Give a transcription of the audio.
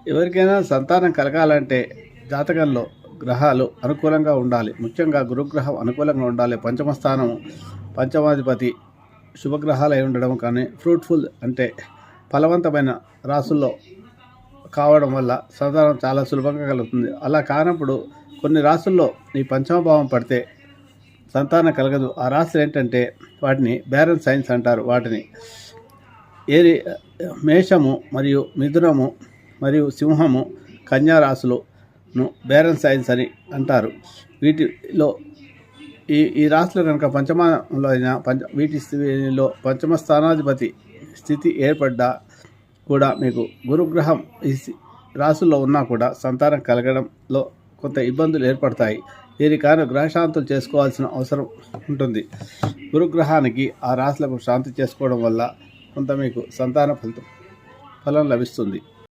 ఎవరికైనా సంతానం కలగాలంటే జాతకంలో గ్రహాలు అనుకూలంగా ఉండాలి. ముఖ్యంగా గురుగ్రహం అనుకూలంగా ఉండాలి. పంచమ స్థానం పంచమాధిపతి శుభగ్రహాలు అయి ఉండడం కానీ ఫ్రూట్ఫుల్ అంటే ఫలవంతమైన రాసుల్లో కావడం వల్ల సంతానం చాలా సులభంగా కలుగుతుంది. అలా కానప్పుడు కొన్ని రాసుల్లో ఈ పంచమ భావం పడితే సంతానం కలగదు. ఆ రాశులు ఏంటంటే వాటిని బ్యారన్ సైన్స్ అంటారు. వాటిని ఏరి మేషము మరియు మిథునము మరియు సింహము కన్యా రాశులను బ్యారన్ సైన్స్ అని అంటారు. వీటిలో ఈ రాశులు కనుక పంచమంలో అయినా వీటిలో పంచమ స్థానాధిపతి స్థితి ఏర్పడ్డా కూడా మీకు గురుగ్రహం ఈ రాశుల్లో ఉన్నా కూడా సంతానం కలగడంలో కొంత ఇబ్బందులు ఏర్పడతాయి. దీనికి కారణం గ్రహశాంతులు చేసుకోవాల్సిన అవసరం ఉంటుంది. గురుగ్రహానికి ఆ రాశులకు శాంతి చేసుకోవడం వల్ల కొంత మీకు సంతాన ఫలం లభిస్తుంది.